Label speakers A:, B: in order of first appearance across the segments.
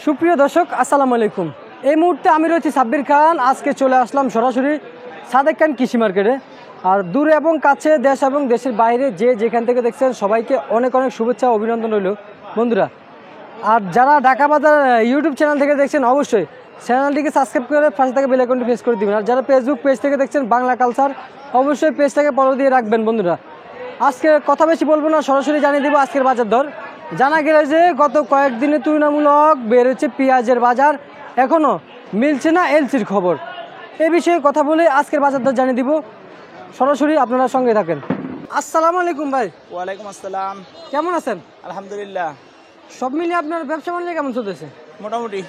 A: সুপ্রিয় দর্শক, আসসালামু আলাইকুম। এই মুহূর্তে আমি রয়েছি সাব্বির খান। আজকে চলে আসলাম সরাসরি সাদেক খান কৃষি মার্কেটে। আর দূরে এবং কাছে, দেশ এবং দেশের বাইরে যে যেখান থেকে দেখছেন সবাইকে অনেক অনেক শুভেচ্ছা অভিনন্দন রইল বন্ধুরা। আর যারা ঢাকা বাজার ইউটিউব চ্যানেল থেকে দেখছেন অবশ্যই চ্যানেলটিকে সাবস্ক্রাইব করে পাশে থেকে বেল আইকনটি প্রেস করে দিবেন। আর যারা ফেসবুক পেজ থেকে দেখছেন বাংলা কালচার, অবশ্যই পেজটাকে ফলো দিয়ে রাখবেন বন্ধুরা। আজকে কথা বেশি বলবো না, সরাসরি জানিয়ে দেবো আজকের বাজার দর। জানা গেলে যে গত কয়েকদিনে তুলনামূলক বেড়েছে পেঁয়াজের বাজার, এখনও মিলছে না এলসির খবর। এই বিষয়ে কথা বলে আজকের বাজার দর জানিয়ে দিব, সরাসরি আপনারা সঙ্গে থাকেন। আসসালামু আলাইকুম ভাই।
B: ওয়ালাইকুম আসসালাম।
A: কেমন আছেন?
B: আলহামদুলিল্লাহ।
A: সব মিলিয়ে আপনার ব্যবসা বাণিজ্য কেমন চলতেছে?
B: মোটামুটি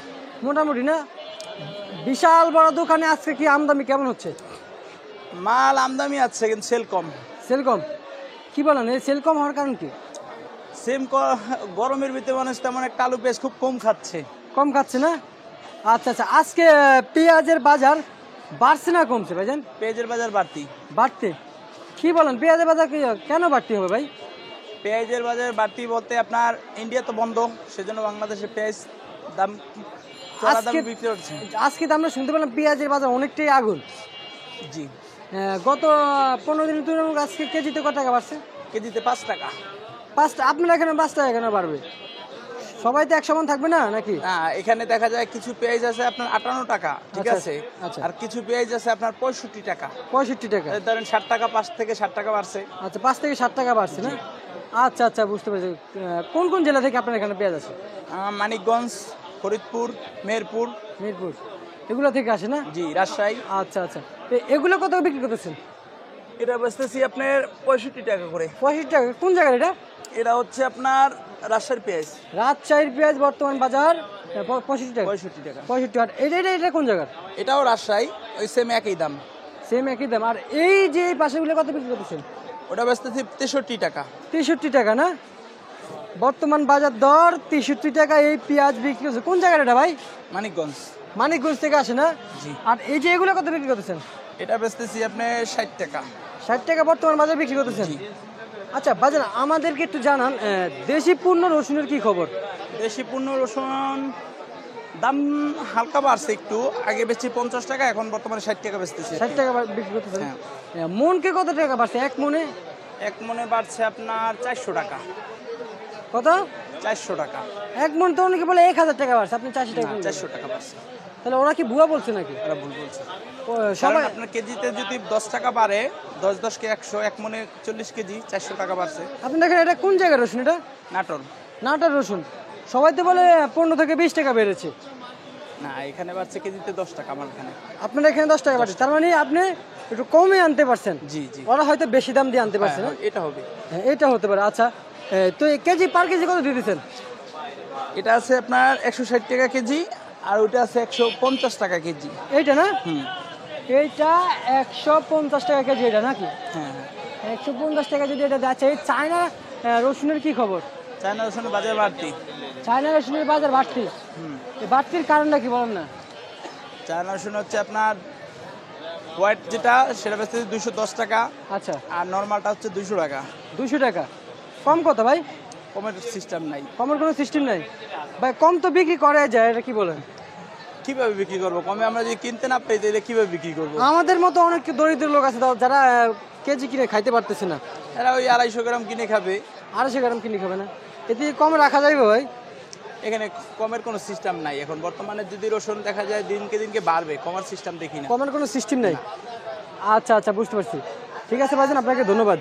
A: মোটামুটি না? বিশাল বড় দোকানে আজকে কি আমদানি কেমন হচ্ছে?
B: মাল আমদানি আছে কিন্তু সেল কম।
A: সেল কম? কি বলেন, এই সেল কম হওয়ার কারণ কি?
B: গরমের ভিতরে মানুষ তেমন একটা আলু পেঁয়াজ খুব কম খাচ্ছে।
A: কম খাচ্ছে না? আচ্ছা আচ্ছা, আজকে পেঁয়াজের বাজার বাড়ছে না কমছে ভাইজান?
B: পেঁয়াজের বাজার বাড়তি।
A: বাড়তে? কি বলেন, পেঁয়াজের বাজার কেন বাড়তি হবে ভাই?
B: পেঁয়াজের বাজার বাড়তি বলতে আপনার ইন্ডিয়া তো বন্ধ, সেজন্য বাংলাদেশে পেঁয়াজ দাম চড়া দামে বিক্রি হচ্ছে।
A: আজকে তো আমরা শুনতে পেলাম পেঁয়াজের বাজার অনেকটাই আগুন।
B: জি।
A: গত 15 দিনের তুলনায় আজকে কেজিতে কত টাকা বাড়ছে?
B: কেজিতে 5 টাকা।
A: 5 আপনার এখানে 5 টাকা কেন বাড়বে? সবাই তো এক সমান থাকবে না নাকি?
B: না, এখানে দেখা যায় কিছু পেঁয়াজ আছে আপনার 58 টাকা, ঠিক
A: আচ্ছা,
B: আছে।
A: আচ্ছা।
B: আর কিছু পেঁয়াজ আছে আপনার 65 টাকা।
A: 65 টাকা?
B: ধরেন 60 টাকা, 5 থেকে 60 টাকা বাড়ছে।
A: আচ্ছা, 5 থেকে 60 টাকা বাড়ছে না? আচ্ছা আচ্ছা, বুঝতে পেরেছি। কোন কোন জেলা থেকে আপনার এখানে পেঁয়াজ আছে?
B: মানিকগঞ্জ, ফরিদপুর, মেহেরপুর।
A: মিরপুর এগুলো থেকে আসে না?
B: জি, রাজশাহী।
A: আচ্ছা আচ্ছা, এগুলো কত বিক্রি করতেছেন?
B: এটা বেচতেছি আপনার 65 টাকা করে।
A: 65 টাকা? কোন জায়গায় এটা?
B: এটা হচ্ছে আপনার রাজশাহীর পেঁয়াজ।
A: রাজশাহীর পেঁয়াজ বর্তমান বাজার 65 টাকা।
B: 65 টাকা।
A: 65 টাকা। এটা কোন জায়গার?
B: এটাও রাজশাহী, ওই সেম একই দাম।
A: সেম একই দাম। আর এই যে এই পাশেগুলো কত বিক্রি করতেছেন?
B: ওটা বেচতেছি 63 টাকা।
A: 63 টাকা না? বর্তমান বাজার দর 63 টাকা এই পেঁয়াজ বিক্রি হচ্ছে। কোন জায়গার এটা ভাই?
B: মানিকগঞ্জ।
A: মানিকগঞ্জ থেকে আসে না?
B: জি।
A: আর এই যে এগুলো কত বিক্রি করতেছেন?
B: এটা বেচতেছি আপনার 60 টাকা।
A: 60 টাকা বর্তমান বাজার বিক্রি করতেছেন?
B: জি।
A: আচ্ছা বাজার আমাদেরকে একটু জানান, দেশি পূর্ণ রসুনের কি খবর?
B: দেশি পণ্য রসুন দাম হালকা বাড়ছে একটু, আগে বেচছি 50 টাকা, এখন বর্তমানে 60 টাকা বেচতেছি।
A: 60 টাকা বিক্রি করতেছেন?
B: হ্যাঁ।
A: মনকে কত টাকা বাড়ছে এক মনে?
B: এক মনে বাড়ছে আপনার 400 টাকা।
A: কত?
B: 400 টাকা।
A: এক মন তো অনেকে বলে 1000 টাকা বাড়ছে, আপনি 400 টাকা?
B: 400 টাকা বাড়ছে।
A: তাহলে ওরা কি ভুয়া বলছে নাকি?
B: ওরা ভুল বলছে।
A: সবাই
B: কারণ আপনার কেজিতে যদি 10 টাকা বাড়ে, 10 কে 100, এক মনে 40 কেজি, 400 টাকা বাড়ছে।
A: আপনি দেখেন এটা কোন জায়গার রসুন? এটা
B: নাটোর।
A: নাটার রসুন। সবাই তো বলে 15 থেকে 20 টাকা বেড়েছে।
B: না, এখানে বাড়ছে কেজিতে 10 টাকা আমার এখানে।
A: আপনার এখানে 10 টাকা বাড়ছে, তার মানে আপনি একটু কমে আনতে পারছেন।
B: জি জি।
A: ওরা হয়তো বেশি দাম দিয়ে আনতে পারছে না?
B: হ্যাঁ, এটা হবে।
A: হ্যাঁ, এটা হতে পারে। আচ্ছা, তো কেজি পার কেজি কত দিয়ে দিচ্ছেন?
B: এটা আছে আপনার 160 টাকা কেজি, আর ওইটা আছে 150 টাকা কেজি।
A: এইটা না?
B: হুম।
A: এইটা 150 টাকা কেজি, এটা নাকি?
B: হ্যাঁ।
A: 150 টাকা যদি এটা যাচ্ছে। এই চায়না রসুনের কি খবর?
B: চায়না রসুনের বাজার বাড়তি।
A: চায়না রসুনের বাজার বাড়তি? এই বাড়তির কারণটা কি বলেন না?
B: চায়না রসুন হচ্ছে আপনার হোয়াইট যেটা, সেটা বেচতে 210 টাকা।
A: আচ্ছা।
B: আর নর্মালটা হচ্ছে 200 টাকা।
A: 200 টাকা? কম কত ভাই?
B: কমের সিস্টেম নাই।
A: কমের কোনো সিস্টেম নাই ভাই? কম তো বিক্রি করে যায়, এটা কি বলেন?
B: কিভাবে বিক্রি করবো? কমে আমরা যদি কিনতে না পাই তাহলে কিভাবে বিক্রি করবো?
A: আমাদের মতো অনেক দরিদ্র লোক আছে যারা কেজি কিনে খাইতে পারতেছে না।
B: এরা ওই 250 গ্রাম কিনে খাবে।
A: 250 গ্রাম কিনে খাবে না? এতে কম রাখা যাবে ভাই?
B: এখানে কমের কোনো সিস্টেম নাই এখন বর্তমানে। যদি রসুন দেখা যায় দিনকে দিনকে বাড়বে, কমার সিস্টেম দেখি না।
A: কমের কোনো সিস্টেম নাই? আচ্ছা আচ্ছা, বুঝতে পারছি। ঠিক আছে ভাইজান, আপনাকে ধন্যবাদ।